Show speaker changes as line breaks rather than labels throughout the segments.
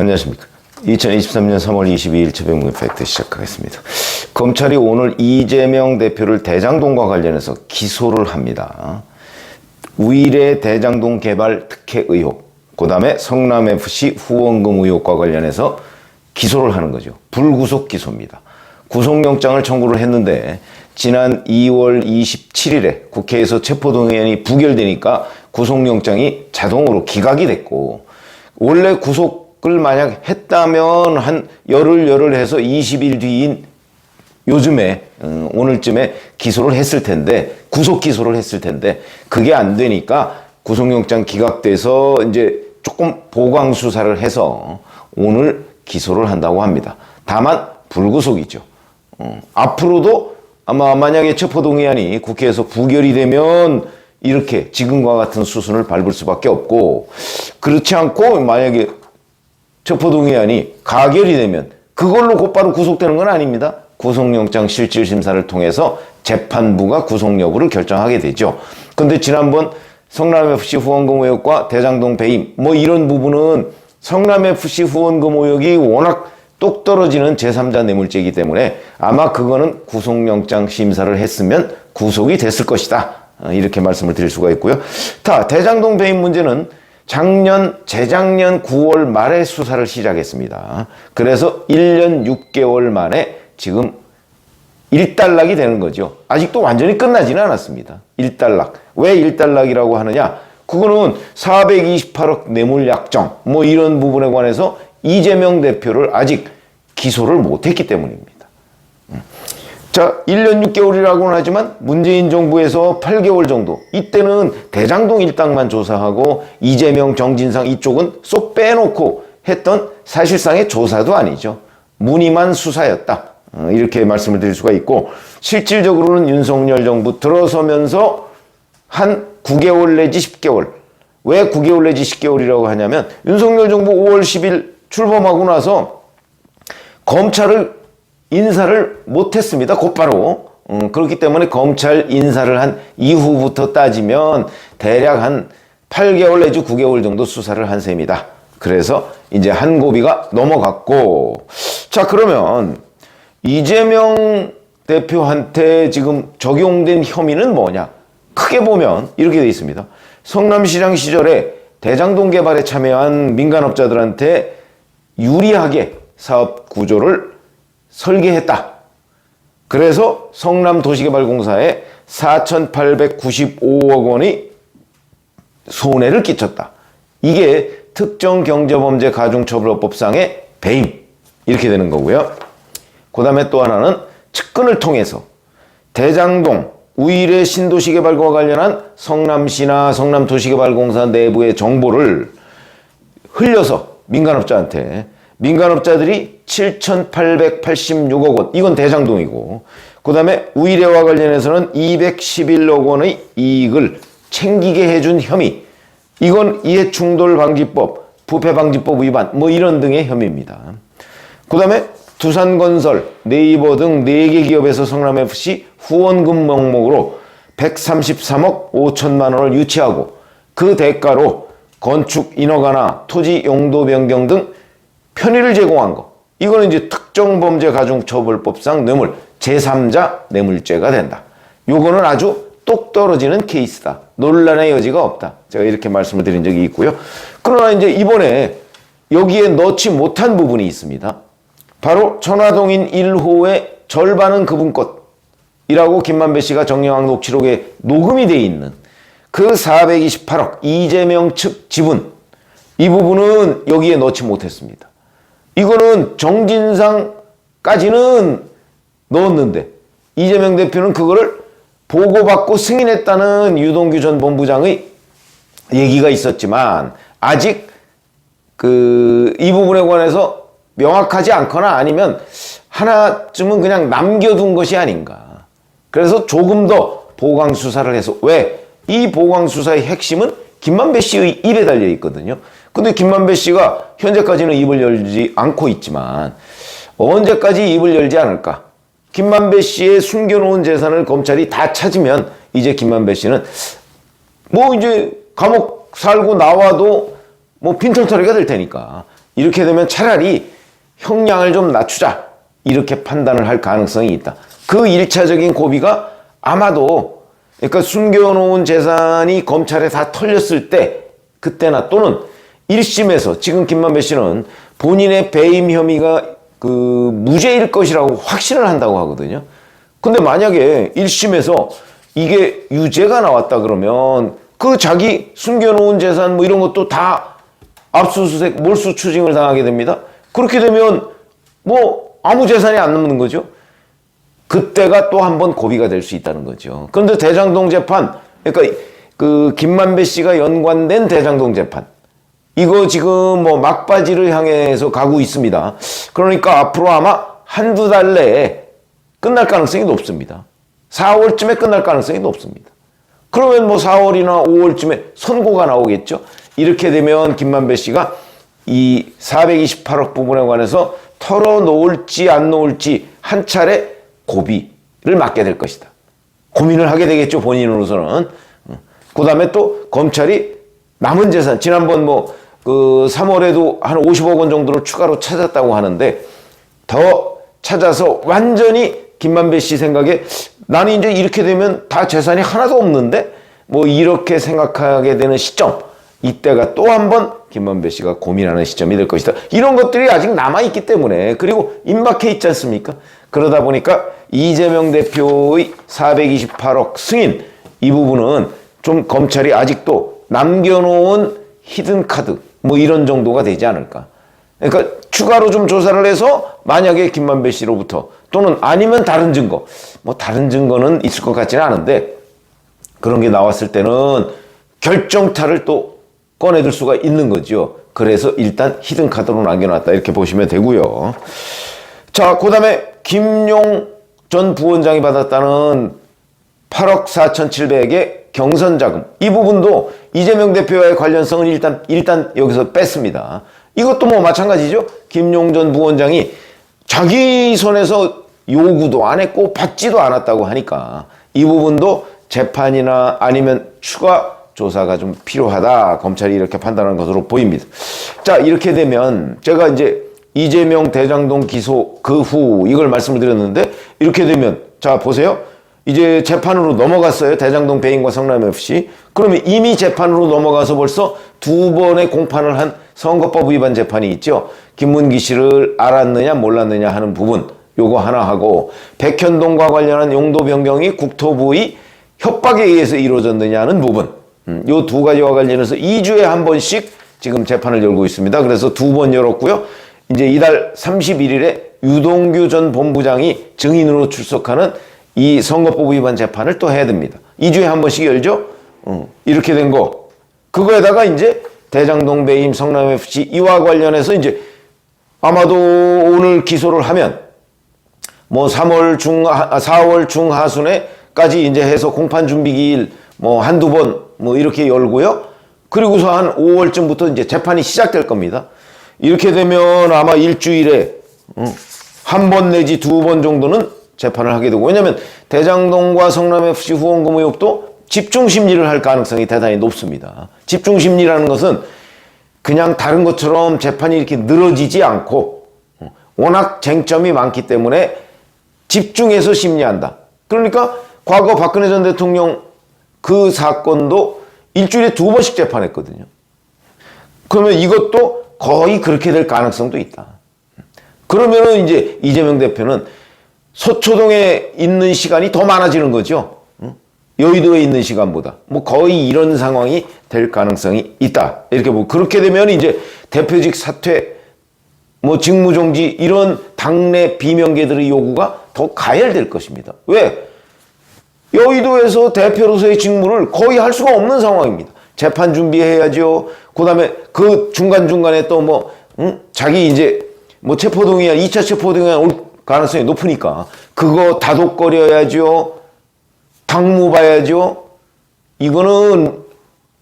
안녕하십니까. 2023년 3월 22일 최병무의 팩트 시작하겠습니다. 검찰이 오늘 이재명 대표를 대장동과 관련해서 기소를 합니다. 우일의 대장동 개발 특혜 의혹, 그 다음에 성남FC 후원금 의혹과 관련해서 기소를 하는 거죠. 불구속 기소입니다. 구속영장을 청구를 했는데 지난 2월 27일에 국회에서 체포동의안이 부결되니까 구속영장이 자동으로 기각이 됐고, 원래 구속을 만약 했다면 한 열흘 해서 20일 뒤인 요즘에 오늘쯤에 기소를 했을 텐데, 구속 기소를 했을 텐데 그게 안 되니까 구속영장 기각돼서 이제 조금 보강 수사를 해서 오늘 기소를 한다고 합니다. 다만 불구속이죠. 앞으로도 아마 만약에 체포동의안이 국회에서 부결이 되면 이렇게 지금과 같은 수순을 밟을 수밖에 없고, 그렇지 않고 만약에 체포동의안이 가결이 되면 그걸로 곧바로 구속되는 건 아닙니다. 구속영장 실질심사를 통해서 재판부가 구속 여부를 결정하게 되죠. 근데 지난번 성남FC 후원금 의혹과 대장동 배임 뭐 이런 부분은 성남FC 후원금 의혹이 워낙 똑 떨어지는 제3자 뇌물죄이기 때문에 아마 그거는 구속영장 심사를 했으면 구속이 됐을 것이다, 이렇게 말씀을 드릴 수가 있고요. 대장동 배임 문제는 재작년 9월 말에 수사를 시작했습니다. 그래서 1년 6개월 만에 지금 일단락이 되는 거죠. 아직도 완전히 끝나지는 않았습니다. 일단락. 왜 일단락이라고 하느냐? 그거는 428억 뇌물 약정 뭐 이런 부분에 관해서 이재명 대표를 아직 기소를 못했기 때문입니다. 자, 1년 6개월이라고는 하지만 문재인 정부에서 8개월 정도, 이때는 대장동 일당만 조사하고 이재명, 정진상 이쪽은 쏙 빼놓고 했던 사실상의 조사도 아니죠. 무늬만 수사였다, 이렇게 말씀을 드릴 수가 있고, 실질적으로는 윤석열 정부 들어서면서 한 9개월 내지 10개월. 왜 9개월 내지 10개월이라고 하냐면 윤석열 정부 5월 10일 출범하고 나서 검찰을 인사를 못했습니다. 곧바로. 그렇기 때문에 검찰 인사를 한 이후부터 따지면 대략 한 8개월 내지 9개월 정도 수사를 한 셈이다. 그래서 이제 한 고비가 넘어갔고, 자, 그러면 이재명 대표한테 지금 적용된 혐의는 뭐냐? 크게 보면 이렇게 돼 있습니다. 성남시장 시절에 대장동 개발에 참여한 민간업자들한테 유리하게 사업 구조를 설계했다. 그래서 성남도시개발공사에 4,895억 원의 손해를 끼쳤다. 이게 특정경제범죄 가중처벌법상의 배임, 이렇게 되는 거고요. 그 다음에 또 하나는 측근을 통해서 대장동, 우일의 신도시개발과 관련한 성남시나 성남도시개발공사 내부의 정보를 흘려서 민간업자들이 7,886억 원, 이건 대장동이고, 그 다음에 우일회와 관련해서는 211억 원의 이익을 챙기게 해준 혐의, 이건 이해충돌방지법, 부패방지법 위반 뭐 이런 등의 혐의입니다. 그 다음에 두산건설, 네이버 등 4개 기업에서 성남FC 후원금 명목으로 133억 5천만 원을 유치하고 그 대가로 건축 인허가나 토지 용도 변경 등 편의를 제공한 거, 이거는 이제 특정범죄 가중처벌법상 뇌물, 제3자 뇌물죄가 된다. 요거는 아주 똑 떨어지는 케이스다. 논란의 여지가 없다. 제가 이렇게 말씀을 드린 적이 있고요. 그러나 이제 이번에 여기에 넣지 못한 부분이 있습니다. 바로 천화동인 1호의 절반은 그분 것이라고 김만배 씨가 정영학 녹취록에 녹음이 돼 있는 그 428억 이재명 측 지분, 이 부분은 여기에 넣지 못했습니다. 이거는 정진상까지는 넣었는데 이재명 대표는 그거를 보고받고 승인했다는 유동규 전 본부장의 얘기가 있었지만 아직 이 부분에 관해서 명확하지 않거나 아니면 하나쯤은 그냥 남겨둔 것이 아닌가. 그래서 조금 더 보강 수사를 해서, 왜? 이 보강 수사의 핵심은 김만배 씨의 입에 달려 있거든요. 근데 김만배 씨가 현재까지는 입을 열지 않고 있지만 언제까지 입을 열지 않을까? 김만배 씨의 숨겨놓은 재산을 검찰이 다 찾으면 이제 김만배 씨는 뭐 이제 감옥 살고 나와도 뭐 빈털터리가 될 테니까 이렇게 되면 차라리 형량을 좀 낮추자. 이렇게 판단을 할 가능성이 있다. 그 1차적인 고비가 아마도 그러니까 숨겨놓은 재산이 검찰에 다 털렸을 때 그때나 또는 1심에서 지금 김만배 씨는 본인의 배임 혐의가 그 무죄일 것이라고 확신을 한다고 하거든요. 근데 만약에 1심에서 이게 유죄가 나왔다 그러면 그 자기 숨겨놓은 재산 뭐 이런 것도 다 압수수색 몰수 추징을 당하게 됩니다. 그렇게 되면 뭐 아무 재산이 안 남는 거죠. 그때가 또 한 번 고비가 될 수 있다는 거죠. 그런데 대장동 재판, 그러니까 그 김만배 씨가 연관된 대장동 재판, 이거 지금 뭐 막바지를 향해서 가고 있습니다. 그러니까 앞으로 아마 한두 달 내에 끝날 가능성이 높습니다. 4월쯤에 끝날 가능성이 높습니다. 그러면 뭐 4월이나 5월쯤에 선고가 나오겠죠. 이렇게 되면 김만배 씨가 이 428억 부분에 관해서 털어놓을지 안 놓을지 한 차례 고비를 맞게 될 것이다. 고민을 하게 되겠죠, 본인으로서는. 그 다음에 또 검찰이 남은 재산, 지난번 뭐 그 3월에도 한 50억 원 정도를 추가로 찾았다고 하는데 더 찾아서 완전히 김만배 씨 생각에 나는 이제 이렇게 되면 다 재산이 하나도 없는데 뭐 이렇게 생각하게 되는 시점, 이때가 또 한 번 김만배 씨가 고민하는 시점이 될 것이다. 이런 것들이 아직 남아있기 때문에, 그리고 임박해 있지 않습니까? 그러다 보니까 이재명 대표의 428억 승인, 이 부분은 좀 검찰이 아직도 남겨놓은 히든카드 뭐 이런 정도가 되지 않을까. 그러니까 추가로 좀 조사를 해서 만약에 김만배 씨로부터 또는 아니면 다른 증거, 뭐 다른 증거는 있을 것 같지는 않은데 그런 게 나왔을 때는 결정타를 또 꺼내들 수가 있는 거죠. 그래서 일단 히든카드로 남겨놨다 이렇게 보시면 되고요. 자, 그 다음에 김용 전 부원장이 받았다는 8억 4,700의 경선자금, 이 부분도 이재명 대표와의 관련성은 일단 여기서 뺐습니다. 이것도 뭐 마찬가지죠. 김용 전 부원장이 자기 손에서 요구도 안 했고 받지도 않았다고 하니까 이 부분도 재판이나 아니면 추가 조사가 좀 필요하다. 검찰이 이렇게 판단하는 것으로 보입니다. 자, 이렇게 되면 제가 이제 이재명 대장동 기소 그 후 이걸 말씀을 드렸는데, 이렇게 되면 자 보세요. 이제 재판으로 넘어갔어요. 대장동 배임과 성남FC. 그러면 이미 재판으로 넘어가서 벌써 2번의 공판을 한 선거법 위반 재판이 있죠. 김문기 씨를 알았느냐 몰랐느냐 하는 부분, 요거 하나 하고, 백현동과 관련한 용도 변경이 국토부의 협박에 의해서 이루어졌느냐는 부분, 요 두 가지와 관련해서 2주에 한 번씩 지금 재판을 열고 있습니다. 그래서 2번 열었고요. 이제 이달 31일에 유동규 전 본부장이 증인으로 출석하는 이 선거법 위반 재판을 또 해야 됩니다. 2주에 한 번씩 열죠. 이렇게 된 거. 그거에다가 이제 대장동 배임 성남FC 이와 관련해서 이제 아마도 오늘 기소를 하면 뭐 4월 중하순에까지 이제 해서 공판 준비 기일 뭐 한두 번 뭐 이렇게 열고요. 그리고서 한 5월쯤부터 이제 재판이 시작될 겁니다. 이렇게 되면 아마 일주일에 한 번 내지 2번 정도는 재판을 하게 되고, 왜냐하면 대장동과 성남FC 후원금 의혹도 집중심리를 할 가능성이 대단히 높습니다. 집중심리라는 것은 그냥 다른 것처럼 재판이 이렇게 늘어지지 않고 워낙 쟁점이 많기 때문에 집중해서 심리한다. 그러니까 과거 박근혜 전 대통령 그 사건도 일주일에 2번씩 재판했거든요. 그러면 이것도 거의 그렇게 될 가능성도 있다. 그러면은 이제 이재명 대표는 서초동에 있는 시간이 더 많아지는 거죠. 여의도에 있는 시간보다. 뭐 거의 이런 상황이 될 가능성이 있다. 이렇게 보고, 그렇게 되면 이제 대표직 사퇴, 뭐 직무정지, 이런 당내 비명계들의 요구가 더 가열될 것입니다. 왜? 여의도에서 대표로서의 직무를 거의 할 수가 없는 상황입니다. 재판 준비해야죠. 그 다음에 그 중간중간에 또 뭐, 자기 이제 뭐 체포동의안, 2차 체포동의안 올 가능성이 높으니까 그거 다독거려야죠. 당무 봐야죠. 이거는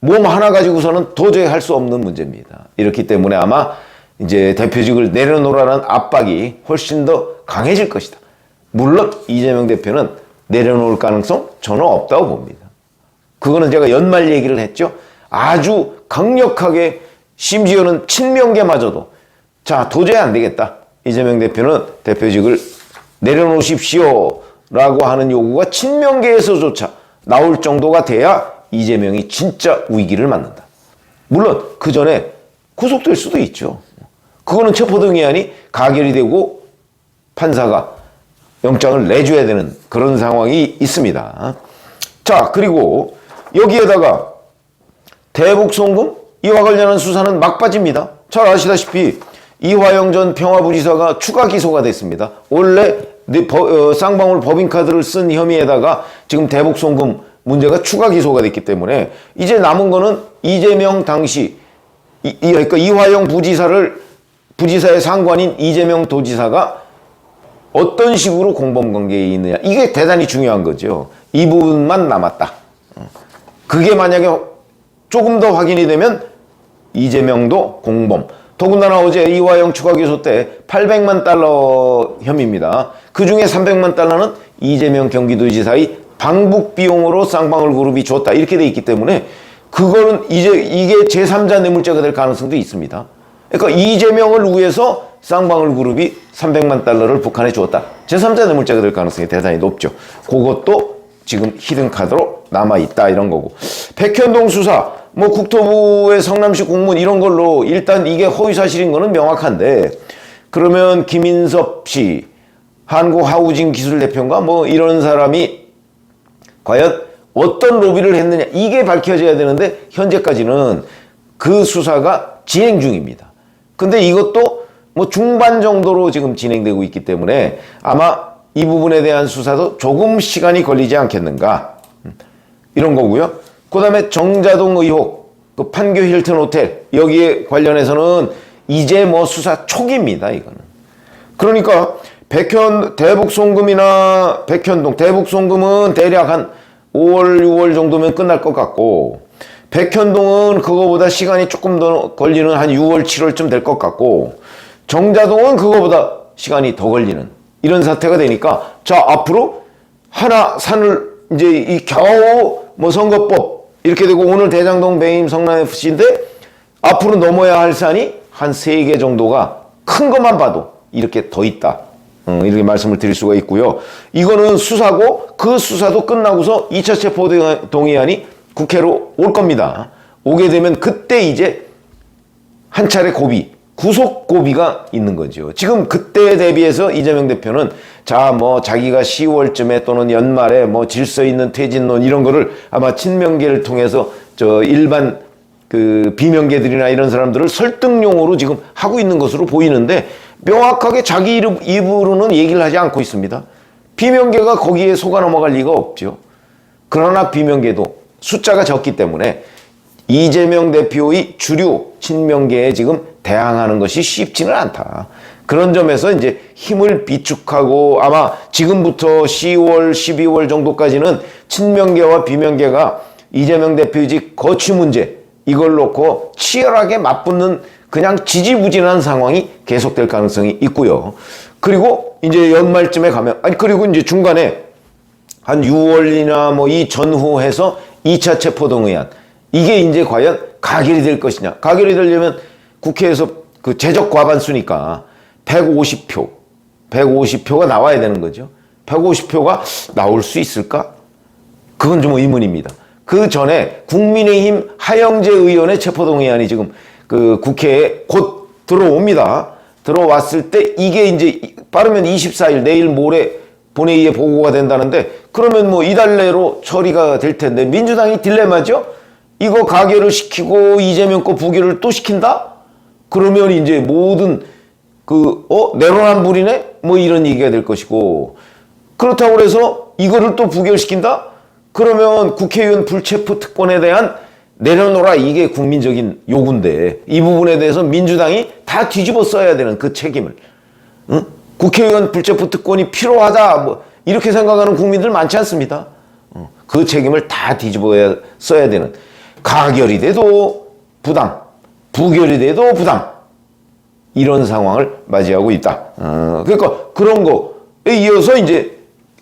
몸 하나 가지고서는 도저히 할 수 없는 문제입니다. 이렇기 때문에 아마 이제 대표직을 내려놓으라는 압박이 훨씬 더 강해질 것이다. 물론 이재명 대표는 내려놓을 가능성 저는 없다고 봅니다. 그거는 제가 연말 얘기를 했죠. 아주 강력하게, 심지어는 친명계마저도 자, 도저히 안 되겠다. 이재명 대표는 대표직을 내려놓으십시오. 라고 하는 요구가 친명계에서조차 나올 정도가 돼야 이재명이 진짜 위기를 맞는다. 물론 그 전에 구속될 수도 있죠. 그거는 체포동의안이 가결이 되고 판사가 영장을 내줘야 되는 그런 상황이 있습니다. 자, 그리고 여기에다가 대북송금 이와 관련한 수사는 막바지입니다. 잘 아시다시피 이화영 전 평화부지사가 추가 기소가 됐습니다. 원래 쌍방울 법인카드를 쓴 혐의에다가 지금 대북송금 문제가 추가 기소가 됐기 때문에 이제 남은 거는 이재명 당시 그러니까 이화영 부지사의 상관인 이재명 도지사가 어떤 식으로 공범관계에 있느냐, 이게 대단히 중요한 거죠. 이 부분만 남았다. 그게 만약에 조금 더 확인이 되면 이재명도 공범. 더군다나 어제 이화영 추가 기소 때 800만 달러 혐의입니다. 그 중에 300만 달러는 이재명 경기도지사의 방북 비용으로 쌍방울 그룹이 줬다, 이렇게 돼 있기 때문에 그거는 이게 제3자 뇌물죄가 될 가능성도 있습니다. 그러니까 이재명을 위해서 쌍방울 그룹이 300만 달러를 북한에 주었다. 제3자 뇌물죄가 될 가능성이 대단히 높죠. 그것도 지금 히든카드로 남아있다, 이런 거고. 백현동 수사, 뭐 국토부의 성남시 공문 이런 걸로 일단 이게 허위사실인 거는 명확한데, 그러면 김인섭 씨, 한국하우징기술대표인가 뭐 이런 사람이 과연 어떤 로비를 했느냐, 이게 밝혀져야 되는데 현재까지는 그 수사가 진행 중입니다. 근데 이것도 뭐 중반 정도로 지금 진행되고 있기 때문에 아마 이 부분에 대한 수사도 조금 시간이 걸리지 않겠는가, 이런 거고요. 그 다음에 정자동 의혹, 그 판교 힐튼 호텔, 여기에 관련해서는 이제 뭐 수사 초기입니다, 이거는. 그러니까 대북송금이나 백현동, 대북송금은 대략 한 5월, 6월 정도면 끝날 것 같고, 백현동은 그거보다 시간이 조금 더 걸리는 한 6월, 7월쯤 될 것 같고, 정자동은 그거보다 시간이 더 걸리는 이런 사태가 되니까, 자, 앞으로 하나 산을 이제 이 겨우 뭐 선거법 이렇게 되고 오늘 대장동 배임 성남FC인데 앞으로 넘어야 할 산이 한 3개 정도가 큰 것만 봐도 이렇게 더 있다. 이렇게 말씀을 드릴 수가 있고요. 이거는 수사고 그 수사도 끝나고서 2차 체포동의안이 국회로 올 겁니다. 오게 되면 그때 이제 한 차례 구속 고비가 있는 거죠. 지금 그때에 대비해서 이재명 대표는 자, 뭐 자기가 10월쯤에 또는 연말에 뭐 질서 있는 퇴진론 이런 거를 아마 친명계를 통해서 저 일반 그 비명계들이나 이런 사람들을 설득용으로 지금 하고 있는 것으로 보이는데 명확하게 자기 입으로는 얘기를 하지 않고 있습니다. 비명계가 거기에 속아 넘어갈 리가 없죠. 그러나 비명계도 숫자가 적기 때문에 이재명 대표의 주류 친명계에 지금 대항하는 것이 쉽지는 않다. 그런 점에서 이제 힘을 비축하고 아마 지금부터 10월, 12월 정도까지는 친명계와 비명계가 이재명 대표직 거취 문제 이걸 놓고 치열하게 맞붙는 그냥 지지부진한 상황이 계속될 가능성이 있고요. 그리고 이제 연말쯤에 가면 그리고 이제 중간에 한 6월이나 뭐 이 전후 해서 2차 체포동의안 이게 이제 과연 가결이 될 것이냐. 가결이 되려면 국회에서 그 제적 과반수니까 150표가 나와야 되는 거죠. 150표가 나올 수 있을까? 그건 좀 의문입니다. 그 전에 국민의힘 하영재 의원의 체포동의안이 지금 그 국회에 곧 들어옵니다. 들어왔을 때 이게 이제 빠르면 24일 내일 모레 본회의에 보고가 된다는데 그러면 뭐 이달 내로 처리가 될 텐데 민주당이 딜레마죠. 이거 가결을 시키고 이재명 거 부결을 또 시킨다? 그러면 이제 모든 내로남불이네? 뭐 이런 얘기가 될 것이고 그렇다고 해서 이거를 또 부결시킨다? 그러면 국회의원 불체포 특권에 대한 내려놓으라 이게 국민적인 요구인데 이 부분에 대해서 민주당이 다 뒤집어 써야 되는 그 책임을 국회의원 불체포 특권이 필요하다 뭐 이렇게 생각하는 국민들 많지 않습니다. 그 책임을 다 뒤집어 써야 되는 가결이 돼도 부당, 부결이 돼도 부당 이런 상황을 맞이하고 있다. 그러니까 그런 거에 이어서 이제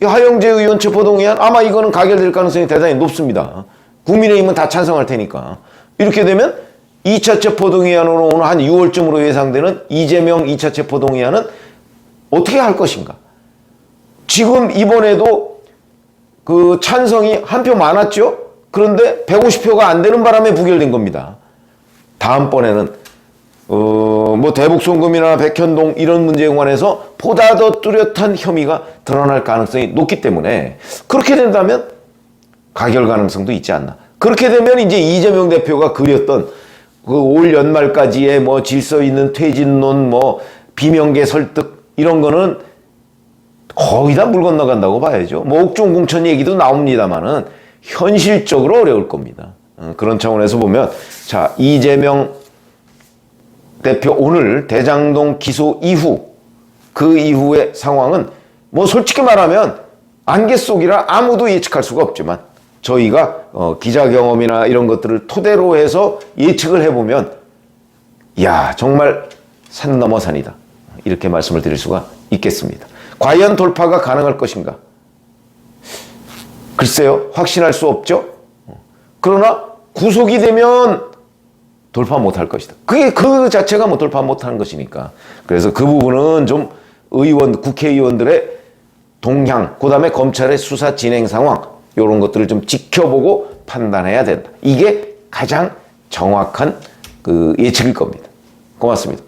하영재 의원 체포동의안 아마 이거는 가결될 가능성이 대단히 높습니다. 국민의힘은 다 찬성할 테니까. 이렇게 되면 2차 체포동의안으로 오늘 한 6월쯤으로 예상되는 이재명 2차 체포동의안은 어떻게 할 것인가? 지금 이번에도 그 찬성이 한 표 많았죠? 그런데 150표가 안 되는 바람에 부결된 겁니다. 다음번에는 뭐 대북송금이나 백현동 이런 문제에 관해서 보다 더 뚜렷한 혐의가 드러날 가능성이 높기 때문에 그렇게 된다면 가결 가능성도 있지 않나. 그렇게 되면 이제 이재명 대표가 그렸던 그 올 연말까지의 뭐 질서 있는 퇴진론, 뭐 비명계 설득 이런 거는 거의 다 물 건너간다고 봐야죠. 뭐 옥중 공천 얘기도 나옵니다만은 현실적으로 어려울 겁니다. 그런 차원에서 보면 자, 이재명 대표 오늘 대장동 기소 이후 그 이후의 상황은 뭐 솔직히 말하면 안개 속이라 아무도 예측할 수가 없지만 저희가 기자 경험이나 이런 것들을 토대로 해서 예측을 해보면 야 정말 산 넘어 산이다 이렇게 말씀을 드릴 수가 있겠습니다. 과연 돌파가 가능할 것인가? 글쎄요, 확신할 수 없죠. 그러나 구속이 되면 돌파 못할 것이다. 그게 그 자체가 뭐 돌파 못하는 것이니까. 그래서 그 부분은 좀 국회의원들의 동향, 그 다음에 검찰의 수사 진행 상황 이런 것들을 좀 지켜보고 판단해야 된다. 이게 가장 정확한 그 예측일 겁니다. 고맙습니다.